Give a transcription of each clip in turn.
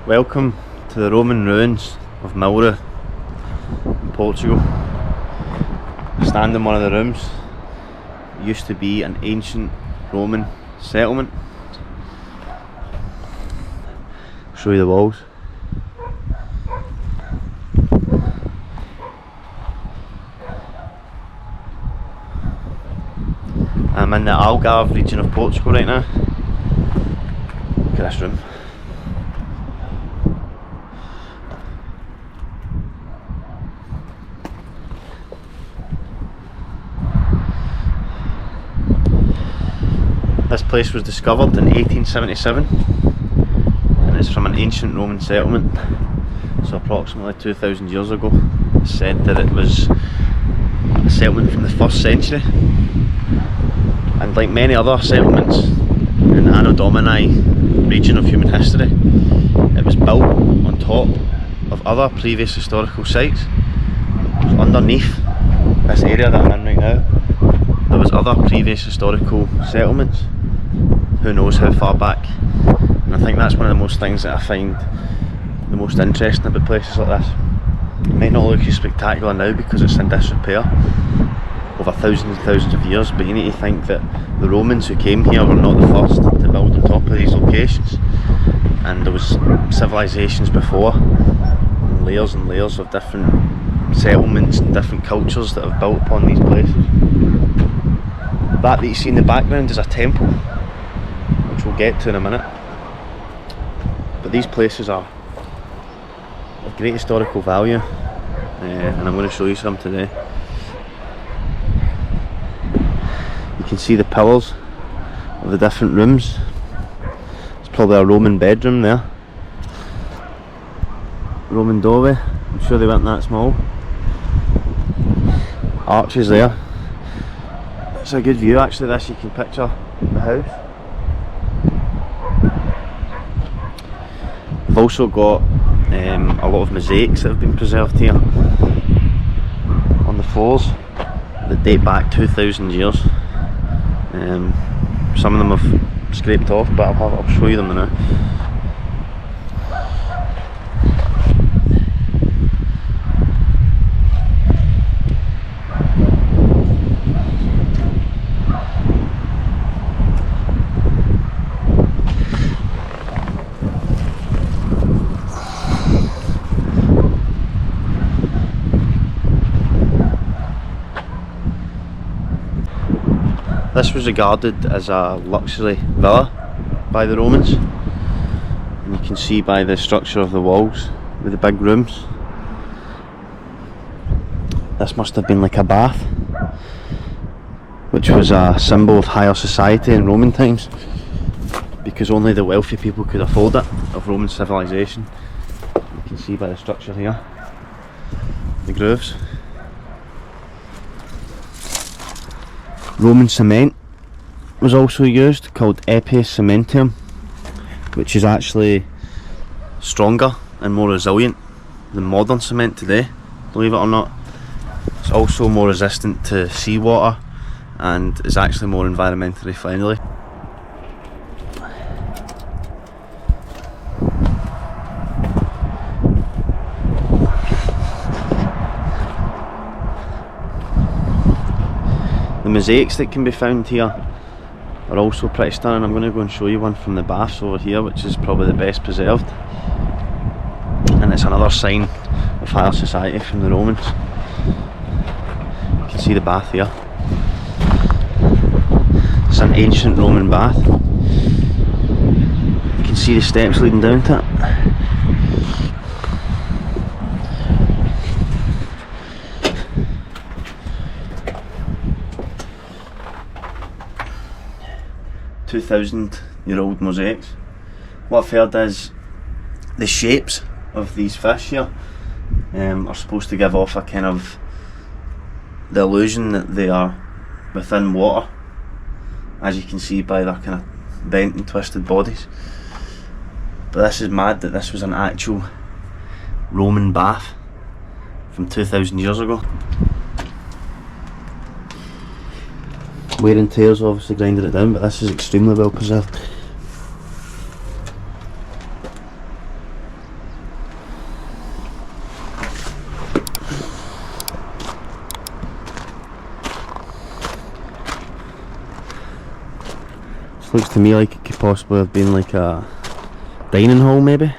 Welcome to the Roman ruins of Milreu in Portugal. Stand in one of the rooms. It used to be an ancient Roman settlement. Show you the walls. I'm in the Algarve region of Portugal right now. Look at this room. This place was discovered in 1877 and it's from an ancient Roman settlement, so approximately 2,000 years ago. It's said that it was a settlement from the 1st century, and like many other settlements in the Anno Domini region of human history, it was built on top of other previous historical sites. So underneath this area that I'm in right now, there was other previous historical settlements. Who knows how far back? And I think that's one of the most things that I find the most interesting about places like this. It might not look as spectacular now because it's in disrepair over thousands and thousands of years, but you need to think that the Romans who came here were not the first to build on top of these locations, and there was civilizations before, and layers of different settlements and different cultures that have built upon these places. That you see in the background is a temple, which we'll get to in a minute. But these places are of great historical value, and I'm going to show you some today. You can see the pillars of the different rooms. It's probably a Roman bedroom there. Roman doorway, I'm sure they weren't that small. Arches there. It's a good view actually, this. You can picture the house. We've also got a lot of mosaics that have been preserved here on the floors that date back 2,000 years. Some of them have scraped off, but I'll show you them now. This was regarded as a luxury villa by the Romans, and you can see by the structure of the walls with the big rooms. This must have been like a bath, which was a symbol of higher society in Roman times, because only the wealthy people could afford it, of Roman civilization. You can see by the structure here, the grooves. Roman cement was also used, called epes cementium, which is actually stronger and more resilient than modern cement today, believe it or not. It's also more resistant to seawater and is actually more environmentally friendly. The mosaics that can be found here are also pretty stunning. I'm going to go and show you one from the baths over here, which is probably the best preserved, and it's another sign of higher society from the Romans. You can see the bath here. It's an ancient Roman bath. You can see the steps leading down to it. Two-thousand-year-old mosaics. What I've heard is the shapes of these fish here are supposed to give off a kind of the illusion that they are within water, as you can see by their kind of bent and twisted bodies. But this is mad that this was an actual Roman bath from 2,000 years ago. Wear and tear's obviously grinding it down, but this is extremely well preserved. Looks to me like it could possibly have been like a dining hall maybe,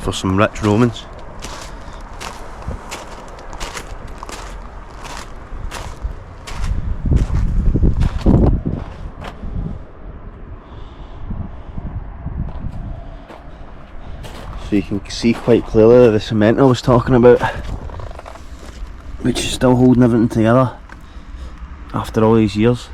for some rich Romans. So you can see quite clearly the cement I was talking about, which is still holding everything together after all these years.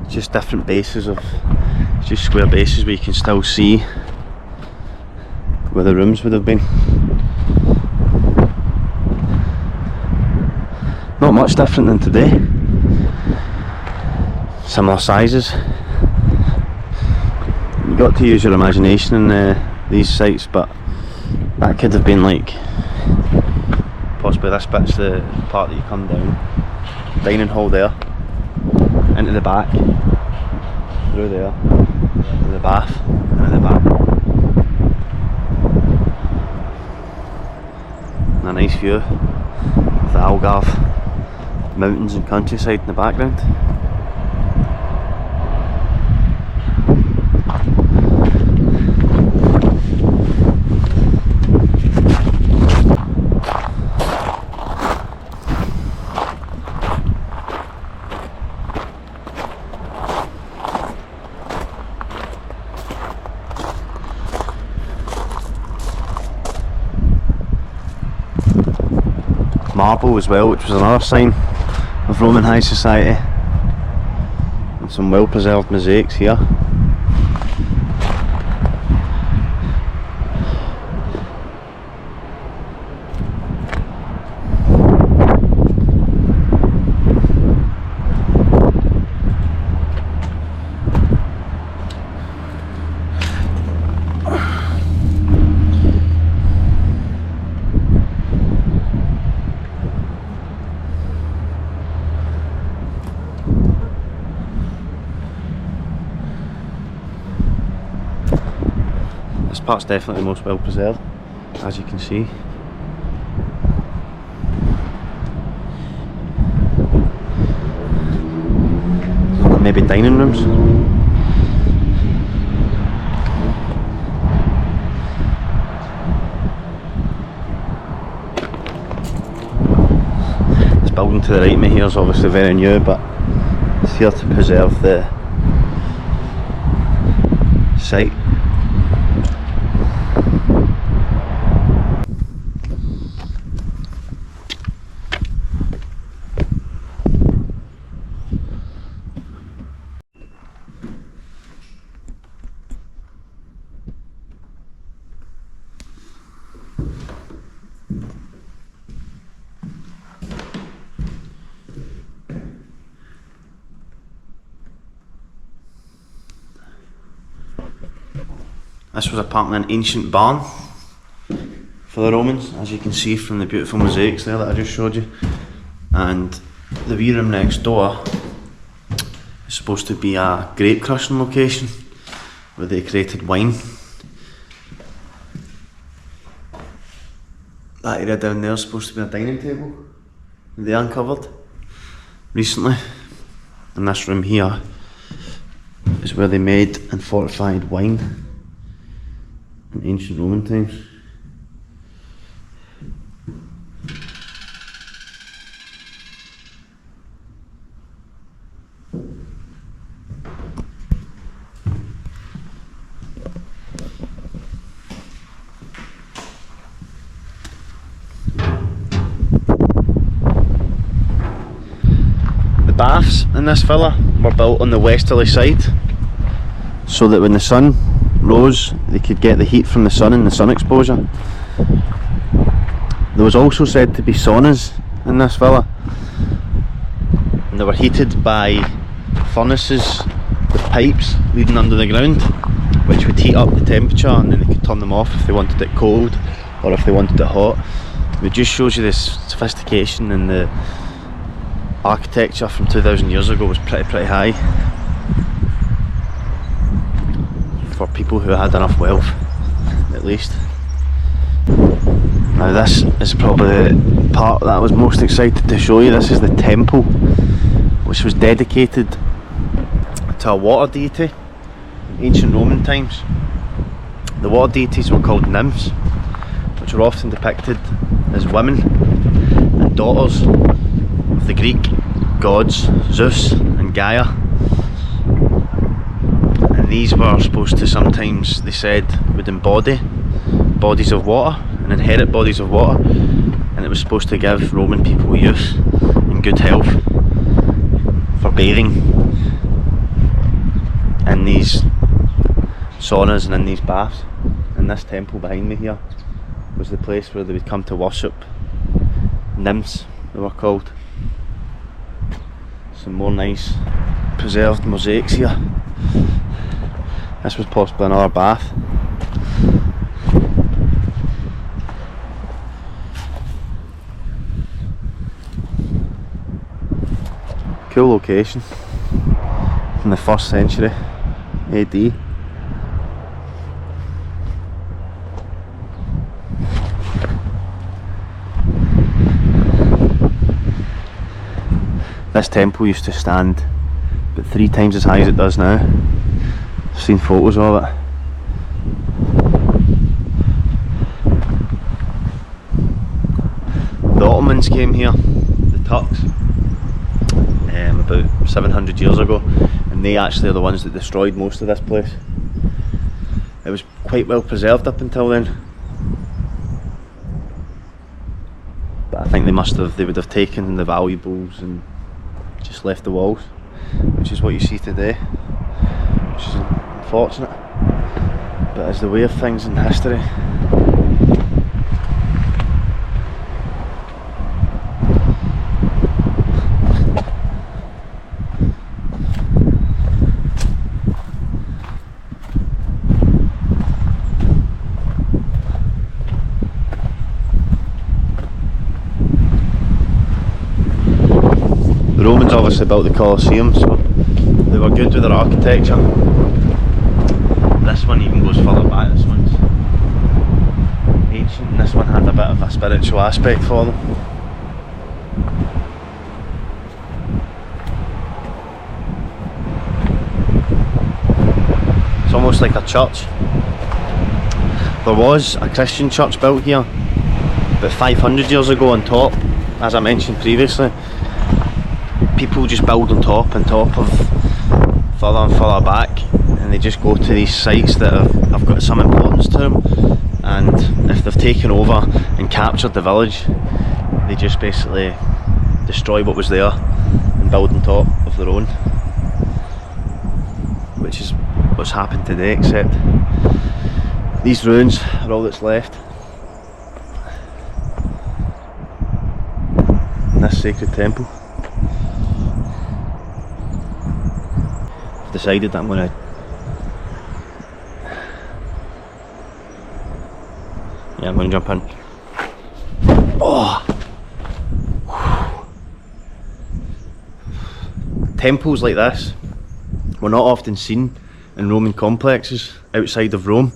Just different bases of, just square bases where you can still see where the rooms would have been. Not much different than today. Similar sizes. You got to use your imagination in these sites, but that could have been like, possibly this bit's the part that you come down, dining hall there, into the back, through there, to the bath, into the back. And a nice view of the Algarve mountains and countryside in the background. Marble as well, which was another sign of Roman high society, and some well preserved mosaics here. This part's definitely the most well preserved, as you can see. Maybe dining rooms. This building to the right of me here is obviously very new, but it's here to preserve the site. This was apparently an ancient barn for the Romans, as you can see from the beautiful mosaics there that I just showed you. And the wee room next door is supposed to be a grape crushing location where they created wine. That area down there is supposed to be a dining table that they uncovered recently. And this room here is where they made and fortified wine in ancient Roman times. The baths in this villa were built on the westerly side, so that when the sun rose, they could get the heat from the sun and the sun exposure. There was also said to be saunas in this villa, and they were heated by furnaces with pipes leading under the ground, which would heat up the temperature, and then they could turn them off if they wanted it cold or if they wanted it hot. It just shows you this sophistication and the architecture from 2,000 years ago was pretty high for people who had enough wealth, at least. Now this is probably the part that I was most excited to show you. This is the temple, which was dedicated to a water deity in ancient Roman times. The water deities were called nymphs, which were often depicted as women and daughters of the Greek gods Zeus and Gaia. And these were supposed to sometimes, they said, would embody bodies of water and inherit bodies of water, and it was supposed to give Roman people youth and good health for bathing in these saunas and in these baths. And this temple behind me here was the place where they would come to worship nymphs, they were called. Some more nice preserved mosaics here. This was possibly another bath. Cool location from the 1st century AD. This temple used to stand about 3 times as high as it does now. I've seen photos of it. The Ottomans came here, the Turks, about 700 years ago, and they actually are the ones that destroyed most of this place. It was quite well preserved up until then, but I think they would have taken the valuables and just left the walls, which is what you see today, which is unfortunate, but it's the way of things in history. The Romans obviously built the Colosseum, so they were good with their architecture. This one even goes further back. This one's ancient, and this one had a bit of a spiritual aspect for them. It's almost like a church. There was a Christian church built here about 500 years ago on top, as I mentioned previously. People just build on top of further and further back, and they just go to these sites that have got some importance to them, and if they've taken over and captured the village, they just basically destroy what was there and build on top of their own, which is what's happened today, except these ruins are all that's left in this sacred temple. Decided that I'm going to jump in. Oh. Temples like this were not often seen in Roman complexes outside of Rome,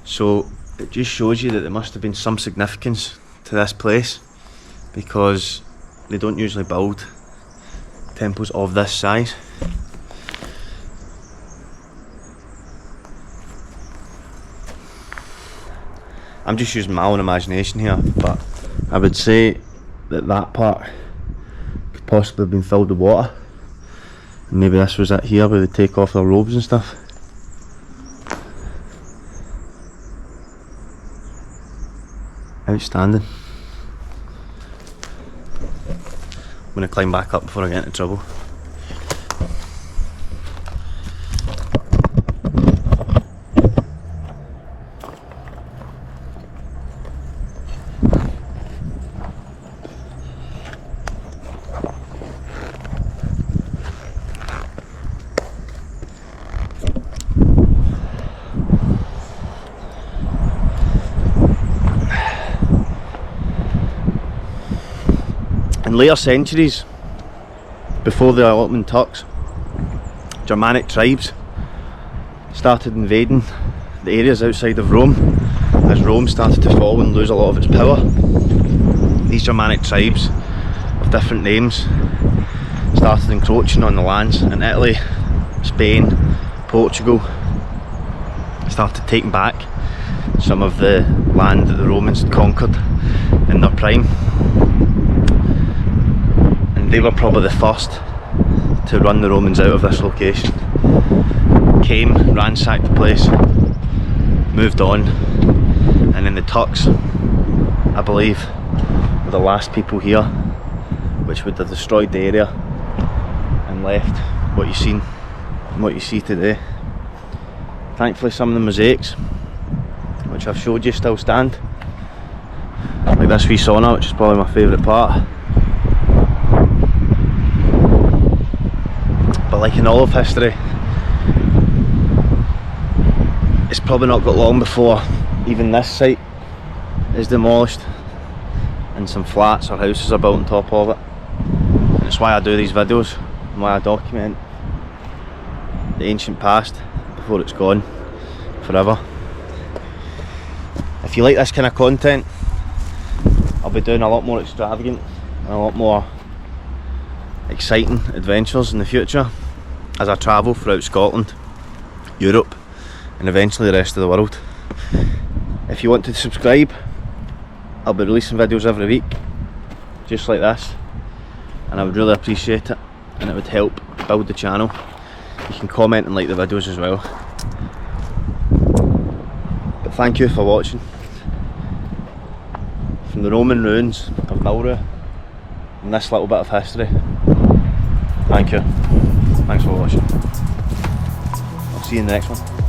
so it just shows you that there must have been some significance to this place, because they don't usually build temples of this size. I'm just using my own imagination here, but I would say that that part could possibly have been filled with water, and maybe this was it here where they take off their robes and stuff. Outstanding. I'm going to climb back up before I get into trouble. In later centuries, before the Ottoman Turks, Germanic tribes started invading the areas outside of Rome as Rome started to fall and lose a lot of its power. These Germanic tribes of different names started encroaching on the lands in Italy, Spain, Portugal, started taking back some of the land that the Romans had conquered in their prime, and they were probably the first to run the Romans out of this location. Came, ransacked the place, moved on, and then the Turks, I believe, were the last people here, which would have destroyed the area and left what you've seen and what you see today. Thankfully some of the mosaics which I've showed you still stand, like this wee sauna, which is probably my favourite part. But like in all of history, it's probably not got long before even this site is demolished and some flats or houses are built on top of it. And it's why I do these videos and why I document the ancient past before it's gone forever. If you like this kind of content, I'll be doing a lot more extravagant and a lot more exciting adventures in the future as I travel throughout Scotland, Europe, and eventually the rest of the world. If you want to subscribe, I'll be releasing videos every week just like this, and I would really appreciate it, and it would help build the channel. You can comment and like the videos as well. But thank you for watching. From the Roman ruins of Milreu and this little bit of history, thank you. Thanks for watching. I'll see you in the next one.